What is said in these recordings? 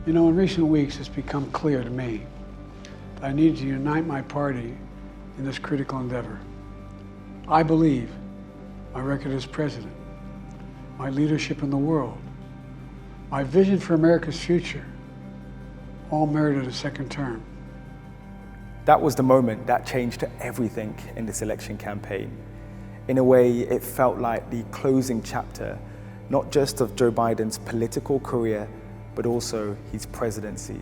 You know, in recent weeks, it's become clear to me that I need to unite my party in this critical endeavor. I believe my record as president, my leadership in the world, my vision for America's future, all merited a second term. That was the moment that changed everything in this election campaign. In a way, it felt like the closing chapter, not just of Joe Biden's political career, but also his presidency.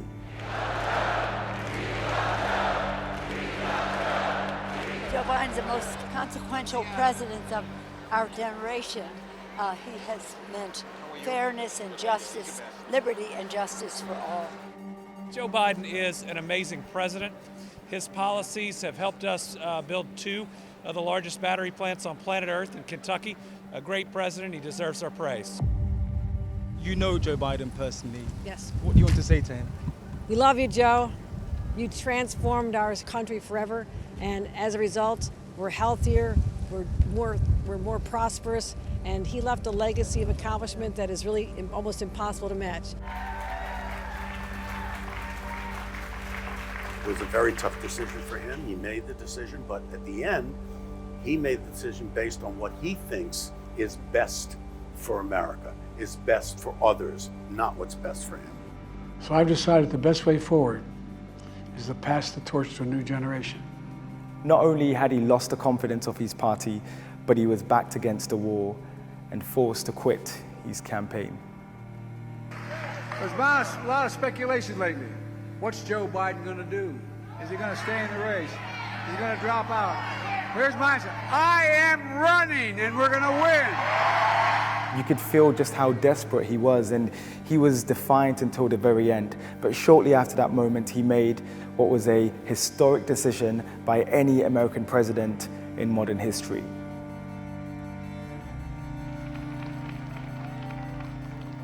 Joe Biden's the most consequential president of our generation. He has meant fairness and justice, liberty and justice for all. Joe Biden is an amazing president. His policies have helped us build 2 of the largest battery plants on planet Earth in Kentucky. A great president, he deserves our praise. You know Joe Biden personally. Yes. What do you want to say to him? We love you, Joe. You transformed our country forever, and as a result, we're healthier, we're more prosperous, and he left a legacy of accomplishment that is really almost impossible to match. It was a very tough decision for him. He made the decision, but at the end, he made the decision based on what he thinks is best for America, is best for others, not what's best for him. So I've decided the best way forward is to pass the torch to a new generation. Not only had he lost the confidence of his party, but he was backed against the wall and forced to quit his campaign. There's been a lot of speculation lately. What's Joe Biden going to do? Is he going to stay in the race? Is he going to drop out? Here's my answer. I am running, and we're going to win. You could feel just how desperate he was, and he was defiant until the very end. But shortly after that moment, he made what was a historic decision by any American president in modern history.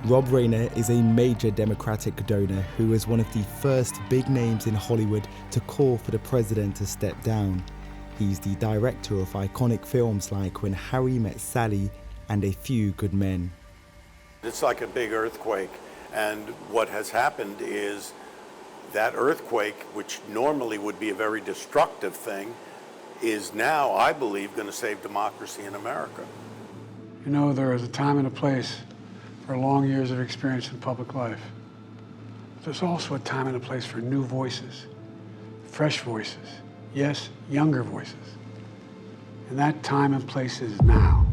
Rob Reiner is a major Democratic donor who was one of the first big names in Hollywood to call for the president to step down. He's the director of iconic films like When Harry Met Sally and A Few Good Men. It's like a big earthquake, and what has happened is that earthquake, which normally would be a very destructive thing, is now, I believe, going to save democracy in America. You know, there is a time and a place for long years of experience in public life. But there's also a time and a place for new voices, fresh voices, yes, younger voices. And that time and place is now.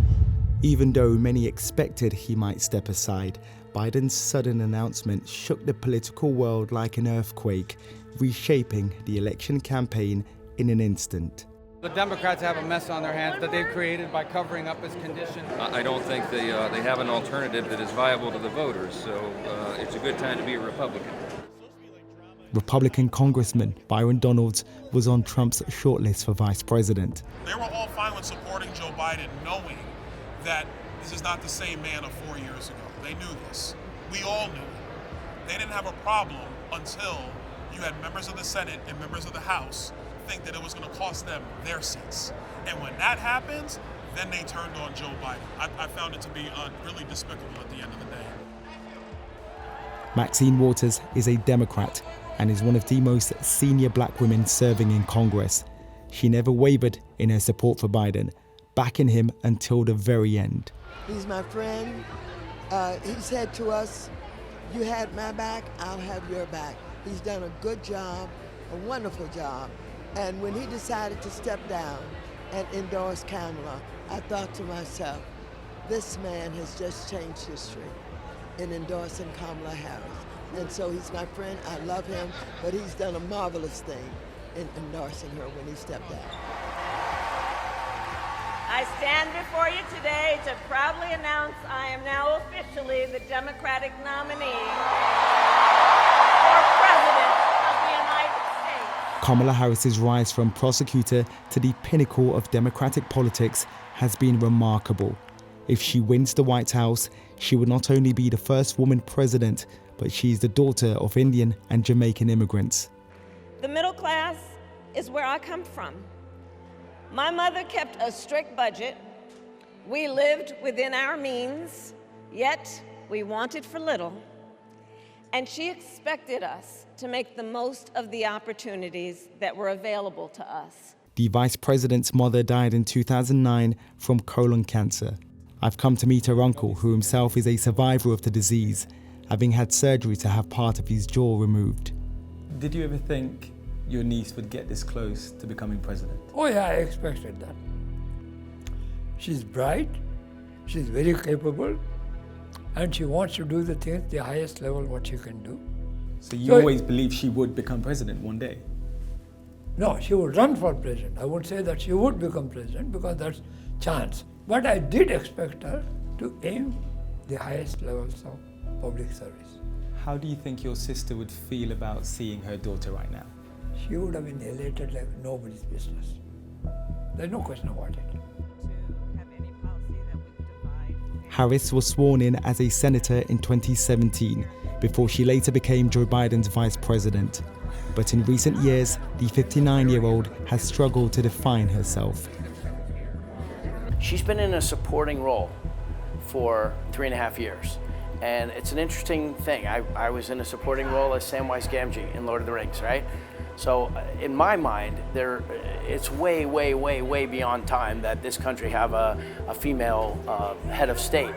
Even though many expected he might step aside, Biden's sudden announcement shook the political world like an earthquake, reshaping the election campaign in an instant. The Democrats have a mess on their hands that they've created by covering up his condition. I don't think they have an alternative that is viable to the voters, so it's a good time to be a Republican. Republican Congressman Byron Donalds was on Trump's shortlist for vice president. They were all fine with supporting Joe Biden, knowing that this is not the same man of 4 years ago. They knew this. We all knew it. They didn't have a problem until you had members of the Senate and members of the House think that it was going to cost them their seats. And when that happens, then they turned on Joe Biden. I found it to be really despicable at the end of the day. Maxine Waters is a Democrat and is one of the most senior black women serving in Congress. She never wavered in her support for Biden, backing him until the very end. He's my friend. He said to us, you had my back, I'll have your back. He's done a good job, a wonderful job. And when he decided to step down and endorse Kamala, I thought to myself, this man has just changed history in endorsing Kamala Harris. And so he's my friend, I love him, but he's done a marvelous thing in endorsing her when he stepped down. I stand before you today to proudly announce I am now officially the Democratic nominee for President of the United States. Kamala Harris's rise from prosecutor to the pinnacle of Democratic politics has been remarkable. If she wins the White House, she would not only be the first woman president, but she's the daughter of Indian and Jamaican immigrants. The middle class is where I come from. My mother kept a strict budget. We lived within our means, yet we wanted for little. And she expected us to make the most of the opportunities that were available to us. The vice president's mother died in 2009 from colon cancer. I've come to meet her uncle, who himself is a survivor of the disease, having had surgery to have part of his jaw removed. Did you ever think your niece would get this close to becoming president? Oh yeah, I expected that. She's bright, she's very capable, and she wants to do the things the highest level what she can do. So you always believed she would become president one day? No, she would run for president. I would say that she would become president because that's chance. But I did expect her to aim the highest levels of public service. How do you think your sister would feel about seeing her daughter right now? She would have been elated like nobody's business. There's no question about it. Harris was sworn in as a senator in 2017 before she later became Joe Biden's vice president. But in recent years, the 59-year-old has struggled to define herself. She's been in a supporting role for 3.5 years. And it's an interesting thing. I was in a supporting role as Samwise Gamgee in Lord of the Rings, right? So in my mind, it's way, way, way, way beyond time that this country have a female head of state.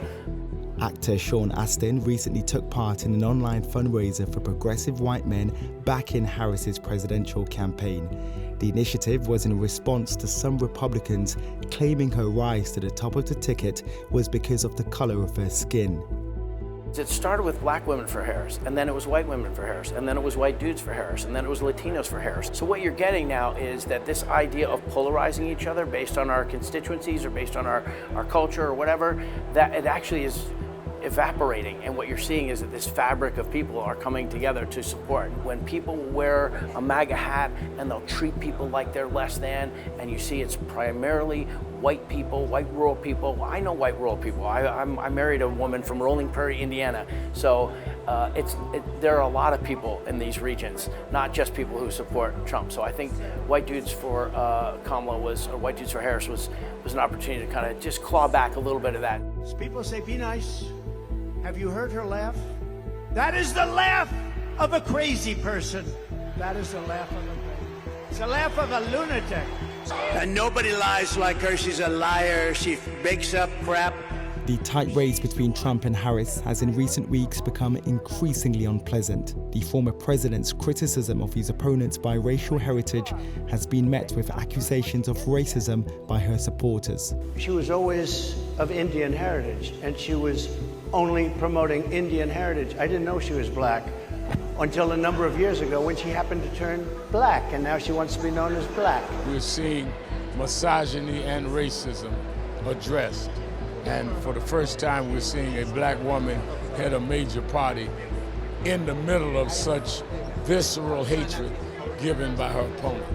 Actor Sean Astin recently took part in an online fundraiser for progressive white men backing Harris's presidential campaign. The initiative was in response to some Republicans claiming her rise to the top of the ticket was because of the color of her skin. It started with black women for Harris, and then it was white women for Harris, and then it was white dudes for Harris, and then it was Latinos for Harris. So what you're getting now is that this idea of polarizing each other based on our constituencies or based on our culture or whatever, that it actually is evaporating, and what you're seeing is that this fabric of people are coming together to support. When people wear a MAGA hat and they'll treat people like they're less than, and you see it's primarily white people, white rural people. Well, I know white rural people. I married a woman from Rolling Prairie, Indiana. So there are a lot of people in these regions, not just people who support Trump. So I think White Dudes for Kamala or White Dudes for Harris was an opportunity to kind of just claw back a little bit of that. People say, be nice. Have you heard her laugh? That is the laugh of a crazy person. That is the laugh of a crazy. It's the laugh of a lunatic. And nobody lies like her. She's a liar. She makes up crap. The tight race between Trump and Harris has in recent weeks become increasingly unpleasant. The former president's criticism of his opponent's biracial heritage has been met with accusations of racism by her supporters. She was always of Indian heritage, and she was only promoting Indian heritage. I didn't know she was black until a number of years ago when she happened to turn black, and now she wants to be known as black. We're seeing misogyny and racism addressed. And for the first time, we're seeing a black woman head a major party in the middle of such visceral hatred given by her opponent.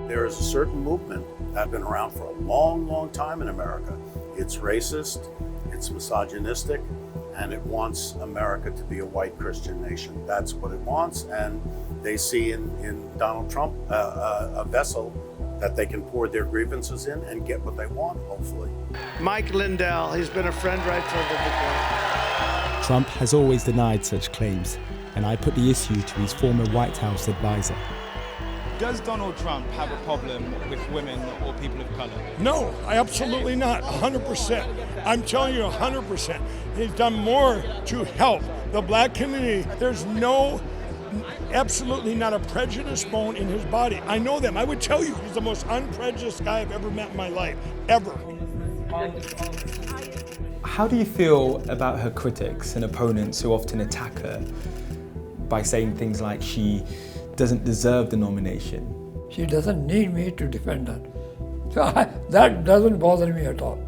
There is a certain movement that's been around for a long, long time in America. It's racist, it's misogynistic, and it wants America to be a white Christian nation. That's what it wants, and they see in Donald Trump a vessel that they can pour their grievances in and get what they want, hopefully. Mike Lindell, he's been a friend right from the beginning. Trump has always denied such claims, and I put the issue to his former White House advisor. Does Donald Trump have a problem with women or people of color? No, absolutely not, 100%. I'm telling you 100%. He's done more to help the black community. There's absolutely not a prejudiced bone in his body. I know them. I would tell you he's the most unprejudiced guy I've ever met in my life, ever. How do you feel about her critics and opponents who often attack her by saying things like she doesn't deserve the nomination? She doesn't need me to defend her. So that doesn't bother me at all.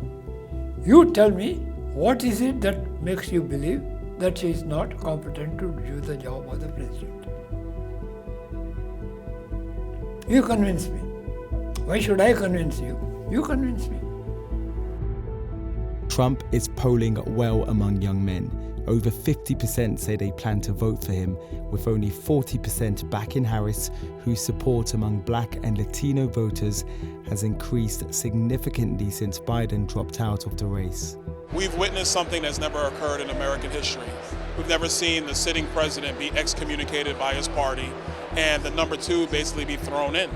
You tell me, what is it that makes you believe that she is not competent to do the job of the president? You convince me. Why should I convince you? You convince me. Trump is polling well among young men. Over 50% say they plan to vote for him, with only 40% backing Harris, whose support among black and Latino voters has increased significantly since Biden dropped out of the race. We've witnessed something that's never occurred in American history. We've never seen the sitting president be excommunicated by his party and the number 2 basically be thrown in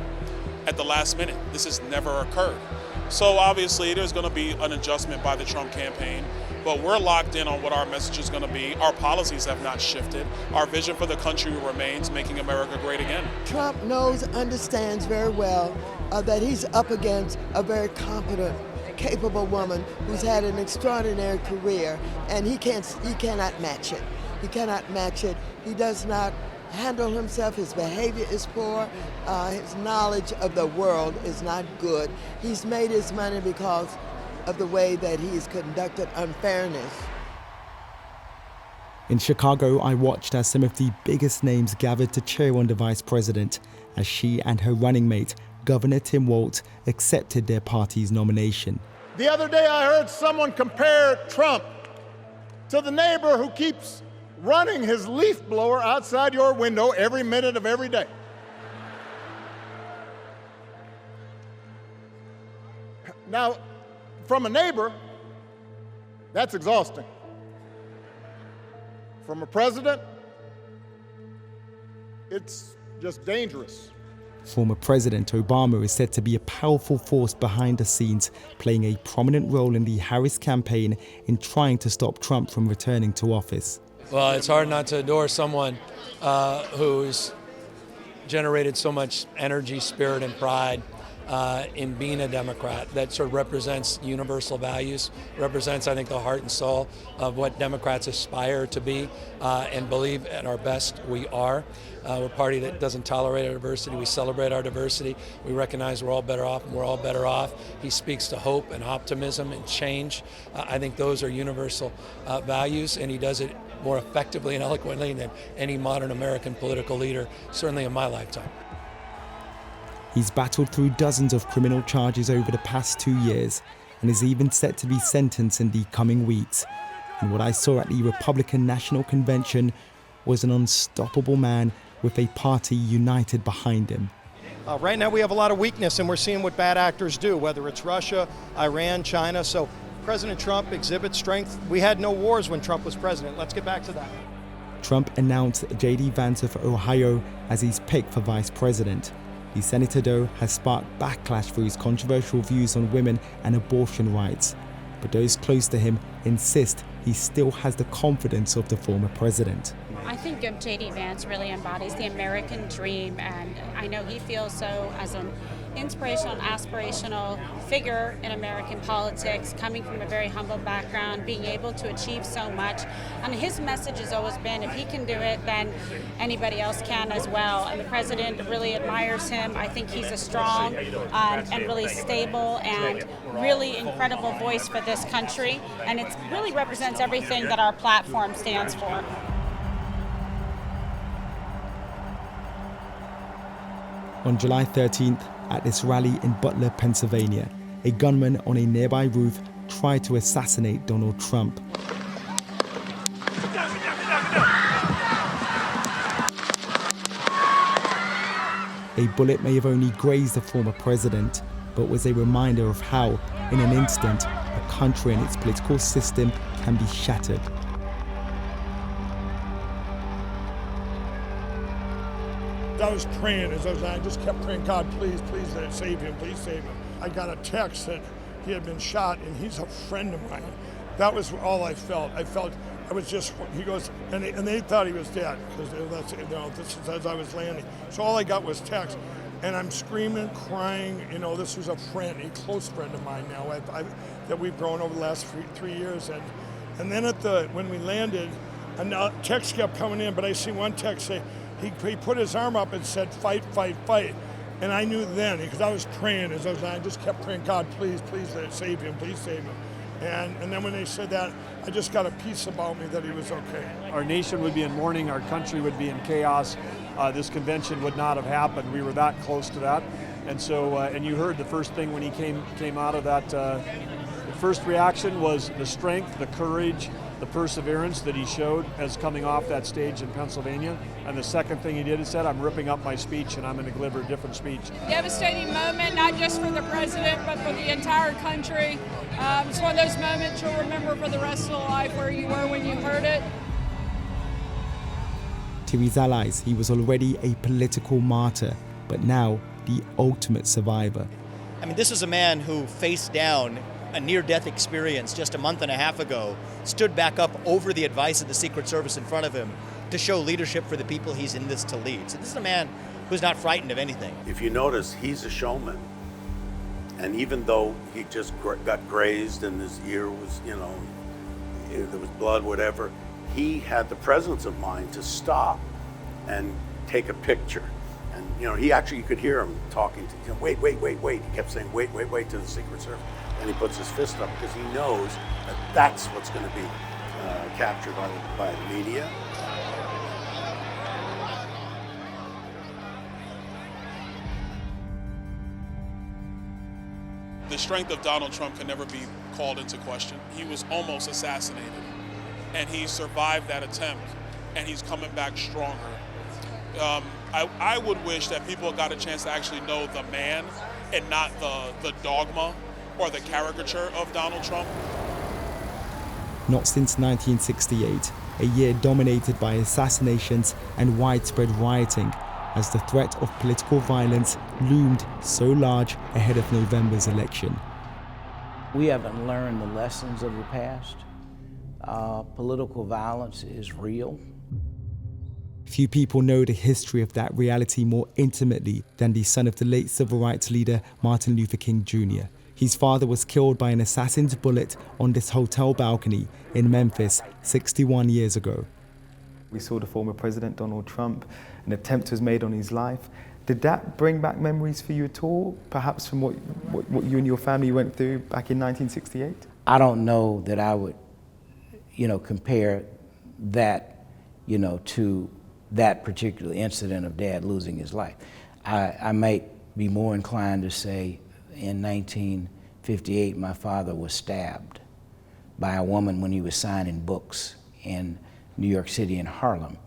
at the last minute. This has never occurred. So obviously there's going to be an adjustment by the Trump campaign, but we're locked in on what our message is going to be. Our policies have not shifted. Our vision for the country remains making America great again. Trump understands very well that he's up against a very competent, capable woman who's had an extraordinary career, and he cannot match it. He cannot match it. He does not handle himself. His behavior is poor. His knowledge of the world is not good. He's made his money because of the way that he's conducted unfairness. In Chicago, I watched as some of the biggest names gathered to cheer on the vice president as she and her running mate, Governor Tim Walz, accepted their party's nomination. The other day I heard someone compare Trump to the neighbor who keeps running his leaf blower outside your window every minute of every day. Now, from a neighbor, that's exhausting. From a president, it's just dangerous. Former President Obama is said to be a powerful force behind the scenes, playing a prominent role in the Harris campaign in trying to stop Trump from returning to office. Well, it's hard not to adore someone who's generated so much energy, spirit, and pride in being a Democrat. That sort of represents universal values, represents, I think, the heart and soul of what Democrats aspire to be and believe at our best we are. We're a party that doesn't tolerate our diversity. We celebrate our diversity. We recognize we're all better off, and we're all better off. He speaks to hope and optimism and change. I think those are universal values, and he does it more effectively and eloquently than any modern American political leader, certainly in my lifetime. He's battled through dozens of criminal charges over the past 2 years and is even set to be sentenced in the coming weeks. And what I saw at the Republican National Convention was an unstoppable man with a party united behind him. Right now we have a lot of weakness, and we're seeing what bad actors do, whether it's Russia, Iran, China. So President Trump exhibits strength. We had no wars when Trump was president. Let's get back to that. Trump announced J.D. Vance of Ohio as his pick for vice president. The senator, though, has sparked backlash for his controversial views on women and abortion rights. But those close to him insist he still has the confidence of the former president. I think J.D. Vance really embodies the American dream, and I know he feels so as an inspirational and aspirational figure in American politics, coming from a very humble background, being able to achieve so much. And his message has always been, if he can do it, then anybody else can as well. And the president really admires him. I think he's a strong and really stable and really incredible voice for this country. And it really represents everything that our platform stands for. On July 13th, at this rally in Butler, Pennsylvania, a gunman on a nearby roof tried to assassinate Donald Trump. A bullet may have only grazed the former president, but was a reminder of how, in an instant, a country and its political system can be shattered. I was praying I just kept praying, God, please, please save him, please save him. I got a text that he had been shot, and he's a friend of mine. That was all I felt. I was just, he goes, and they thought he was dead, because this is as I was landing. So all I got was text, and I'm screaming, crying. This was a friend, a close friend of mine now, that we've grown over the last 3 years. And then when we landed, a text kept coming in, but I see one text say, he put his arm up and said, fight, fight, fight. And I knew then, because I was praying, I just kept praying, God, please, please save him, please save him. And then when they said that, I just got a peace about me that he was okay. Our nation would be in mourning, our country would be in chaos. This convention would not have happened. We were that close to that. And so, and you heard the first thing when he came out of that, the first reaction was the strength, the courage, the perseverance that he showed as coming off that stage in Pennsylvania. And the second thing he did, he said, I'm ripping up my speech and I'm going to deliver a different speech. Devastating moment, not just for the president, but for the entire country. It's one of those moments you'll remember for the rest of your life where you were when you heard it. To his allies, he was already a political martyr, but now the ultimate survivor. I mean, this is a man who faced down a near-death experience just a month and a half ago, stood back up over the advice of the Secret Service in front of him to show leadership for the people he's in this to lead. So this is a man who's not frightened of anything. If you notice, he's a showman. And even though he just got grazed and his ear was, you know, there was blood, whatever, he had the presence of mind to stop and take a picture. And, you know, he actually, you could hear him talking to, you know, wait. He kept saying, wait to the Secret Service. And he puts his fist up because he knows that that's what's going to be captured by the media. The strength of Donald Trump can never be called into question. He was almost assassinated, and he survived that attempt, and he's coming back stronger. I would wish that people got a chance to actually know the man and not the dogma or the caricature of Donald Trump. Not since 1968, a year dominated by assassinations and widespread rioting, as the threat of political violence loomed so large ahead of November's election. We haven't learned the lessons of the past. Political violence is real. Few people know the history of that reality more intimately than the son of the late civil rights leader Martin Luther King Jr. His father was killed by an assassin's bullet on this hotel balcony in Memphis 61 years ago. We saw the former president, Donald Trump. An attempt was made on his life. Did that bring back memories for you at all, perhaps from what you and your family went through back in 1968? I don't know that I would, compare that, to that particular incident of Dad losing his life. I might be more inclined to say in 1958, my father was stabbed by a woman when he was signing books in New York City in Harlem.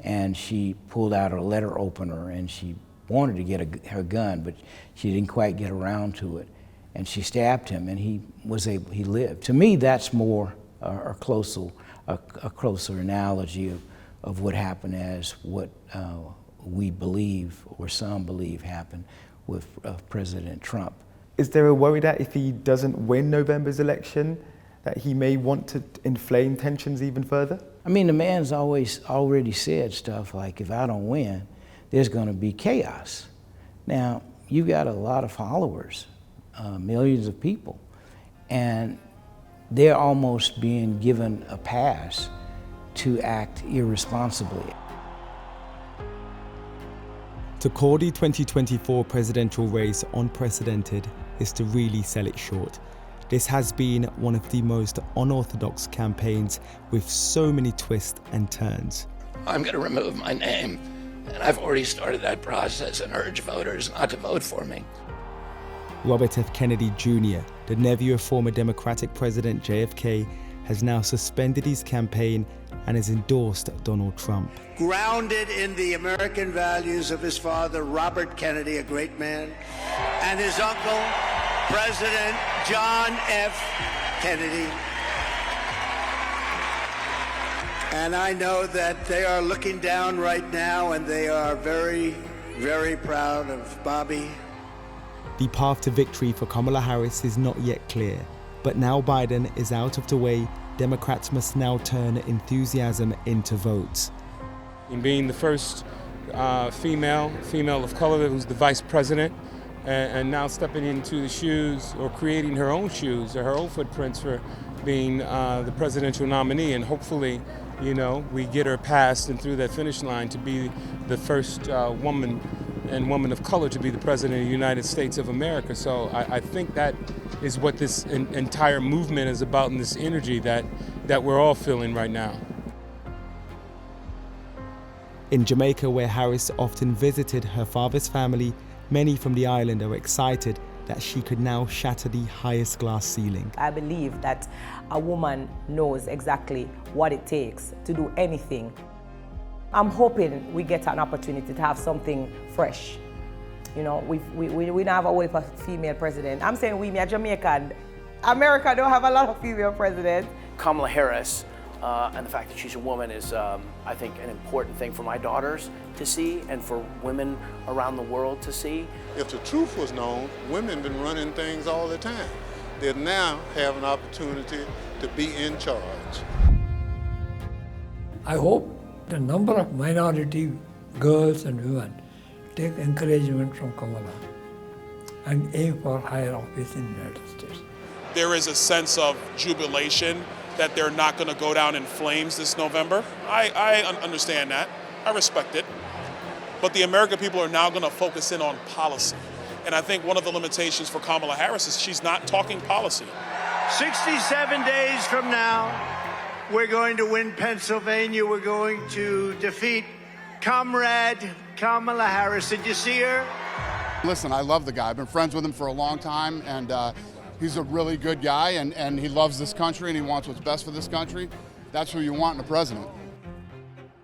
And she pulled out her letter opener and she wanted to get her gun, but she didn't quite get around to it. And she stabbed him and he lived. To me, that's more a closer analogy of what happened as what we believe, or some believe happened with President Trump. Is there a worry that if he doesn't win November's election, that he may want to inflame tensions even further? I mean, the man's already said stuff like, if I don't win, there's going to be chaos. Now, you got a lot of followers, millions of people, and they're almost being given a pass to act irresponsibly. To call the 2024 presidential race unprecedented is to really sell it short. This has been one of the most unorthodox campaigns with so many twists and turns. I'm going to remove my name, and I've already started that process and urge voters not to vote for me. Robert F. Kennedy Jr., the nephew of former Democratic President JFK, has now suspended his campaign and has endorsed Donald Trump. Grounded in the American values of his father, Robert Kennedy, a great man, and his uncle, President John F. Kennedy. And I know that they are looking down right now and they are very, very proud of Bobby. The path to victory for Kamala Harris is not yet clear, but now Biden is out of the way, Democrats must now turn enthusiasm into votes. In being the first female of color who's the vice president, and now stepping into the shoes or creating her own shoes or her own footprints for being the presidential nominee, and hopefully, we get her past and through that finish line to be the first woman of color to be the president of the United States of America. So I think that is what this entire movement is about, and this energy that we're all feeling right now. In Jamaica, where Harris often visited her father's family, many from the island are excited that she could now shatter the highest glass ceiling. I believe that a woman knows exactly what it takes to do anything. I'm hoping we get an opportunity to have something fresh. We don't have a female president. I'm saying we are Jamaican. America don't have a lot of female presidents. Kamala Harris And the fact that she's a woman is, I think, an important thing for my daughters to see and for women around the world to see. If the truth was known, women been running things all the time. They now have an opportunity to be in charge. I hope the number of minority girls and women take encouragement from Kamala and aim for higher office in the United States. There is a sense of jubilation that they're not going to go down in flames this November. I understand that. I respect it. But the American people are now going to focus in on policy. And I think one of the limitations for Kamala Harris is she's not talking policy. 67 days from now, we're going to win Pennsylvania. We're going to defeat Comrade Kamala Harris. Did you see her? Listen, I love the guy. I've been friends with him for a long time, and he's a really good guy, and he loves this country, and he wants what's best for this country. That's who you want in a president.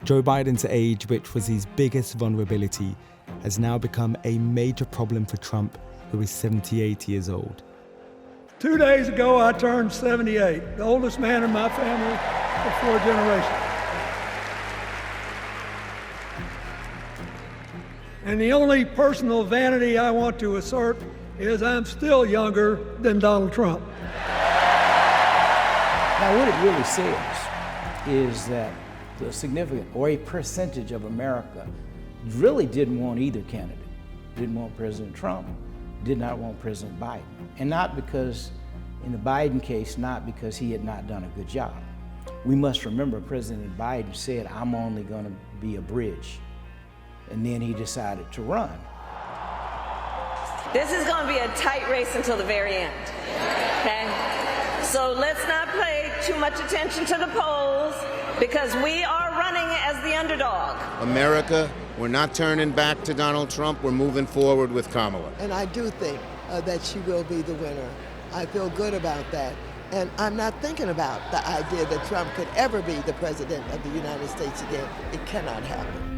Joe Biden's age, which was his biggest vulnerability, has now become a major problem for Trump, who is 78 years old. 2 days ago, I turned 78, the oldest man in my family for 4 generations. And the only personal vanity I want to assert is I'm still younger than Donald Trump. Now, what it really says is that the significant, or a percentage of America, really didn't want either candidate. Didn't want President Trump, did not want President Biden. And not because, in the Biden case, not because he had not done a good job. We must remember President Biden said, I'm only going to be a bridge. And then he decided to run. This is going to be a tight race until the very end, okay? So let's not pay too much attention to the polls because we are running as the underdog. America, we're not turning back to Donald Trump. We're moving forward with Kamala. And I do think that she will be the winner. I feel good about that. And I'm not thinking about the idea that Trump could ever be the president of the United States again. It cannot happen.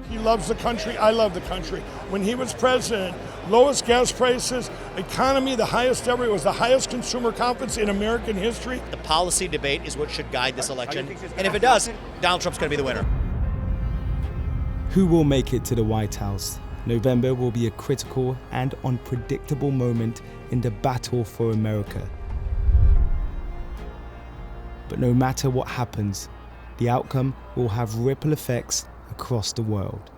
He loves the country. I love the country. When he was president, lowest gas prices, economy, the highest ever. It was the highest consumer confidence in American history. The policy debate is what should guide this election. And if it does, Donald Trump's going to be the winner. Who will make it to the White House? November will be a critical and unpredictable moment in the battle for America. But no matter what happens, the outcome will have ripple effects across the world.